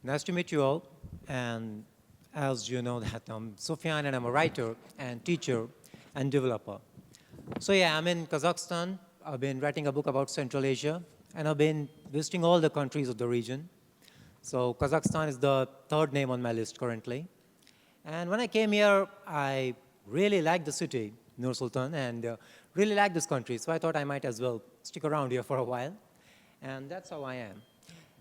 Nice to meet you all. And as you know that I'm Sufyan and I'm a writer and teacher and developer. So yeah, I'm in Kazakhstan. I've been writing a book about Central Asia and I've been visiting all the countries of the region. So Kazakhstan is the third name on my list currently. And when I came here, I really liked the city, Nur Sultan, and really liked this country. So I thought I might as well stick around here for a while. And that's how I am.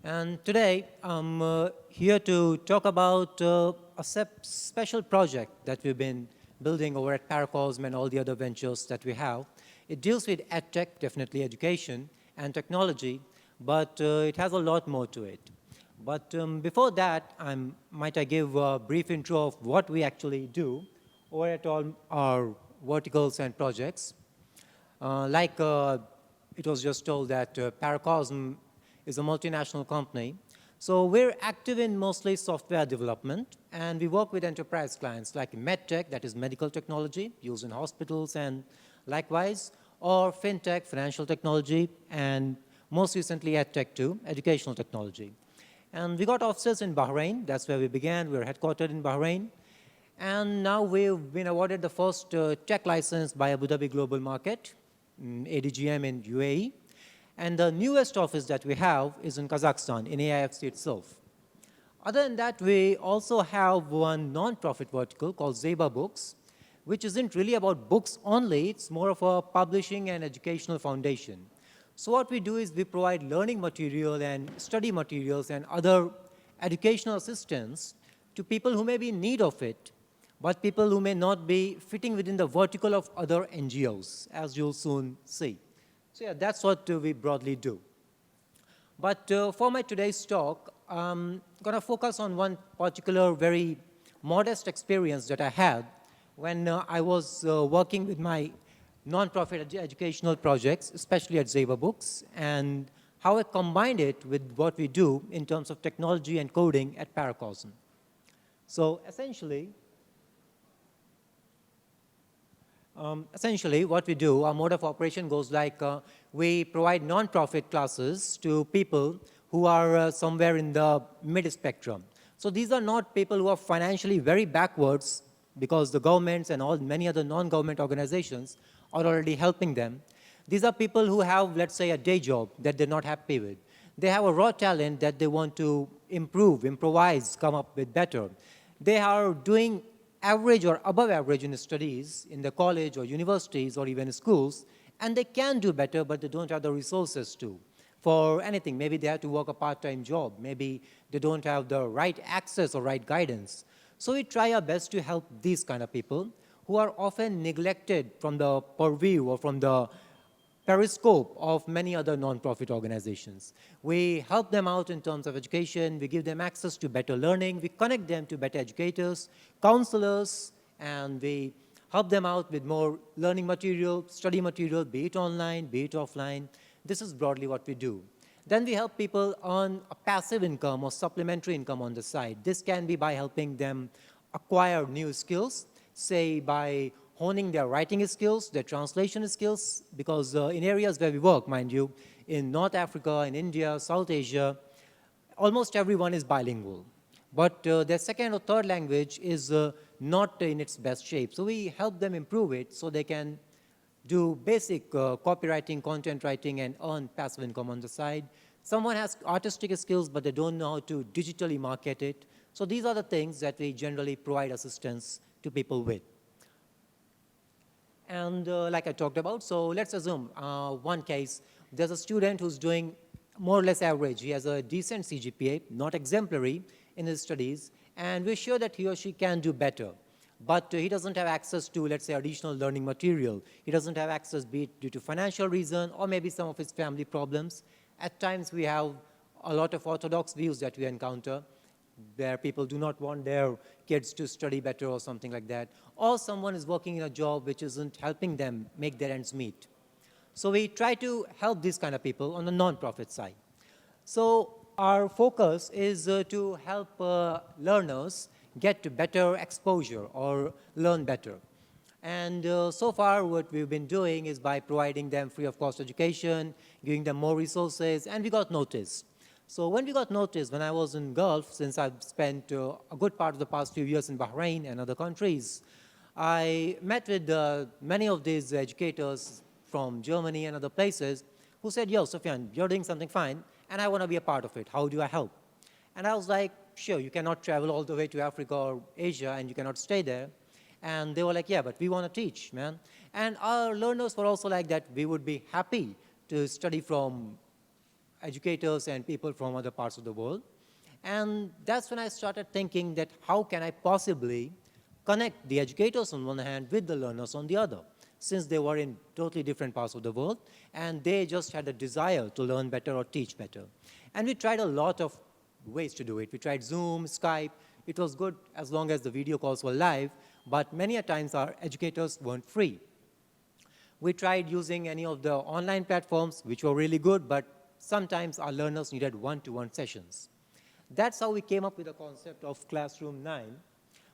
And today, I'm here to talk about a special project that we've been building over at Paracosm and all the other ventures that we have. It deals with EdTech, definitely education and technology, but it has a lot more to it. But before that, might I give a brief intro of what we actually do over at all our verticals and projects. It was just told that Paracosm is a multinational company. So we're active in mostly software development, and we work with enterprise clients like MedTech, that is medical technology, used in hospitals and likewise, or FinTech, financial technology, and most recently EdTech too, educational technology. And we got offices in Bahrain, that's where we began, we're headquartered in Bahrain. And now we've been awarded the first tech license by Abu Dhabi Global Market, ADGM in UAE. And the newest office that we have is in Kazakhstan, in AIFC itself. Other than that, we also have one non-profit vertical called Zeba Books, which isn't really about books only, it's more of a publishing and educational foundation. So what we do is we provide learning material and study materials and other educational assistance to people who may be in need of it, but people who may not be fitting within the vertical of other NGOs, as you'll soon see. So yeah, that's what we broadly do. But for my today's talk, I'm going to focus on one particular very modest experience that I had when I was working with my non-profit educational projects, especially at Zeba Books, and how I combined it with what we do in terms of technology and coding at Paracosm. So essentially, what we do, our mode of operation goes like we provide non-profit classes to people who are somewhere in the mid-spectrum. So these are not people who are financially very backwards because the governments and many other non-government organizations are already helping them. These are people who have, let's say, a day job that they're not happy with. They have a raw talent that they want to improve, improvise, come up with better. They are doing average or above average in studies in the college or universities or even schools, and they can do better, but they don't have the resources to for anything. Maybe they have to work a part-time job. Maybe they don't have the right access or right guidance. So we try our best to help these kind of people who are often neglected from the purview or from the periscope of many other non-profit organizations. We help them out in terms of education, we give them access to better learning, we connect them to better educators, counselors, and we help them out with more learning material, study material, be it online, be it offline. This is broadly what we do. Then we help people earn a passive income or supplementary income on the side. This can be by helping them acquire new skills, say by honing their writing skills, their translation skills, because in areas where we work, mind you, in North Africa, in India, South Asia, almost everyone is bilingual. But their second or third language is not in its best shape. So we help them improve it so they can do basic copywriting, content writing, and earn passive income on the side. Someone has artistic skills, but they don't know how to digitally market it. So these are the things that we generally provide assistance to people with. And like I talked about, so let's assume one case, there's a student who's doing more or less average. He has a decent CGPA, not exemplary in his studies, and we're sure that he or she can do better. But he doesn't have access to, let's say, additional learning material. He doesn't have access, be it due to financial reason or maybe some of his family problems. At times, we have a lot of orthodox views that we encounter, where people do not want their kids to study better or something like that, or someone is working in a job which isn't helping them make their ends meet. So we try to help these kind of people on the non-profit side. So our focus is to help learners get to better exposure or learn better. And so far what we've been doing is by providing them free of cost education, giving them more resources, and we got noticed. So when we got noticed, when I was in Gulf, since I've spent a good part of the past few years in Bahrain and other countries, I met with many of these educators from Germany and other places who said, yo, Sufyan, you're doing something fine, and I want to be a part of it. How do I help? And I was like, sure, you cannot travel all the way to Africa or Asia, and you cannot stay there. And they were like, yeah, but we want to teach, man. And our learners were also like that. We would be happy to study from educators and people from other parts of the world. And that's when I started thinking that how can I possibly connect the educators on one hand with the learners on the other, since they were in totally different parts of the world, and they just had a desire to learn better or teach better. And we tried a lot of ways to do it. We tried Zoom, Skype. It was good as long as the video calls were live, but many a times our educators weren't free. We tried using any of the online platforms, which were really good, but sometimes our learners needed one-to-one sessions. That's how we came up with the concept of Classroom 9,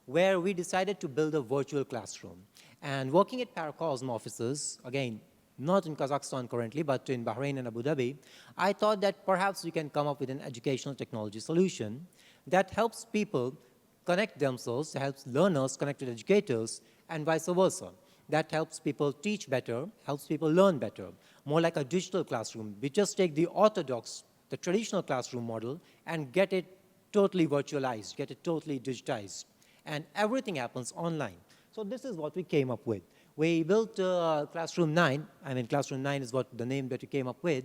where we decided to build a virtual classroom. And working at Paracosm offices, again, not in Kazakhstan currently, but in Bahrain and Abu Dhabi, I thought that perhaps we can come up with an educational technology solution that helps people connect themselves, helps learners connect with educators, and vice versa. That helps people teach better, helps people learn better, more like a digital classroom. We just take the orthodox, the traditional classroom model, and get it totally virtualized, get it totally digitized. And everything happens online. So this is what we came up with. We built Classroom 9, Classroom 9 is what the name that we came up with,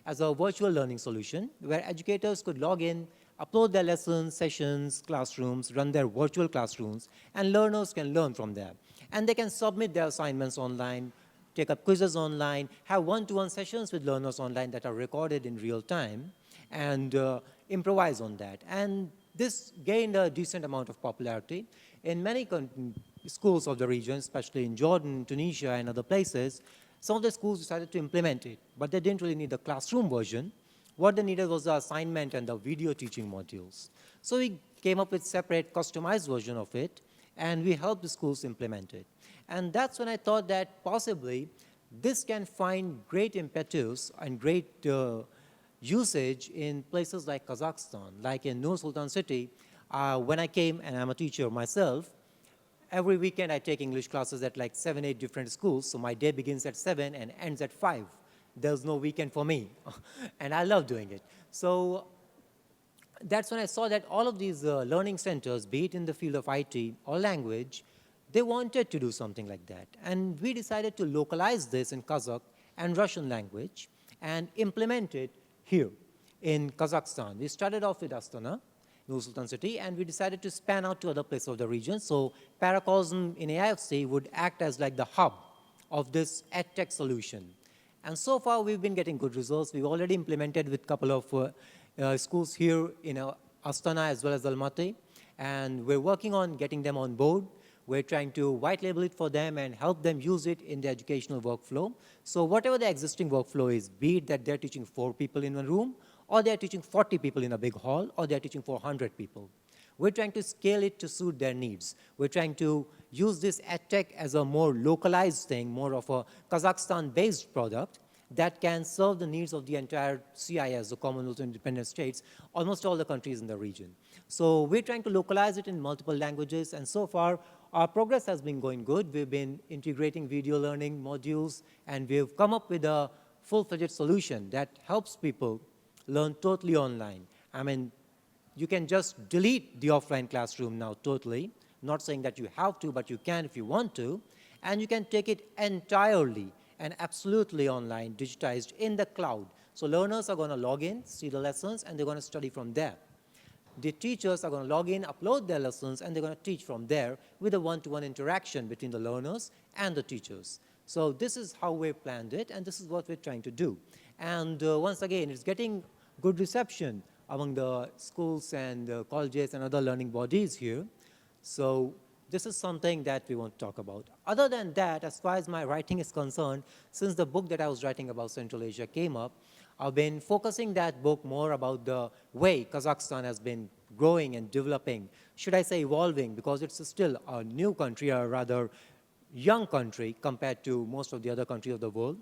as a virtual learning solution where educators could log in, upload their lessons, sessions, classrooms, run their virtual classrooms, and learners can learn from there. And they can submit their assignments online, take up quizzes online, have one-to-one sessions with learners online that are recorded in real time, and improvise on that. And this gained a decent amount of popularity. In many schools of the region, especially in Jordan, Tunisia, and other places, some of the schools decided to implement it, but they didn't really need the classroom version. What they needed was the assignment and the video teaching modules. So we came up with separate customized version of it, and we helped the schools implement it. And that's when I thought that possibly this can find great impetus and great usage in places like Kazakhstan, like in Nur Sultan city. When I came, and I'm a teacher myself, every weekend I take English classes at like 7, 8 different schools, so my day begins at 7 and ends at 5. There's no weekend for me, and I love doing it. So that's when I saw that all of these learning centers, be it in the field of IT or language, they wanted to do something like that. And we decided to localize this in Kazakh and Russian language and implement it here in Kazakhstan. We started off with Astana, Nur Sultan city, and we decided to span out to other places of the region. So Paracosm in AIFC would act as like the hub of this EdTech solution. And so far, we've been getting good results. We've already implemented with a couple of schools here in Astana as well as Almaty. And we're working on getting them on board. We're trying to white label it for them and help them use it in the educational workflow. So whatever the existing workflow is, be it that they're teaching 4 people in one room, or they're teaching 40 people in a big hall, or they're teaching 400 people. We're trying to scale it to suit their needs. We're trying to use this EdTech as a more localized thing, more of a Kazakhstan-based product that can serve the needs of the entire CIS, the Commonwealth of Independent States, almost all the countries in the region. So we're trying to localize it in multiple languages, and so far, our progress has been going good. We've been integrating video learning modules, and we've come up with a full-fledged solution that helps people learn totally online. You can just delete the offline classroom now totally, not saying that you have to, but you can if you want to, and you can take it entirely and absolutely online, digitized in the cloud. So learners are going to log in, see the lessons, and they're going to study from there. The teachers are going to log in, upload their lessons, and they're going to teach from there with a one-to-one interaction between the learners and the teachers. So this is how we've planned it, and this is what we're trying to do. And once again, it's getting good reception among the schools and colleges and other learning bodies here. So this is something that we want to talk about. Other than that, as far as my writing is concerned, since the book that I was writing about Central Asia came up, I've been focusing that book more about the way Kazakhstan has been growing and developing. Should I say evolving, because it's still a new country, or rather young country compared to most of the other countries of the world.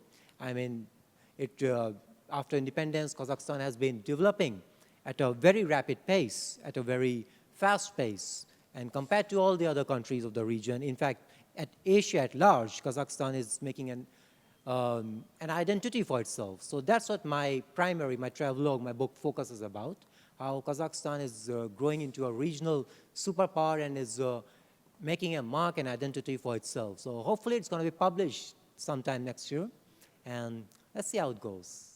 After independence, Kazakhstan has been developing at a very rapid pace, at a very fast pace. And compared to all the other countries of the region, in fact, at Asia at large, Kazakhstan is making an identity for itself. So that's what my travelogue, my book focuses about, how Kazakhstan is growing into a regional superpower and is making a mark and identity for itself. So hopefully it's going to be published sometime next year, and let's see how it goes.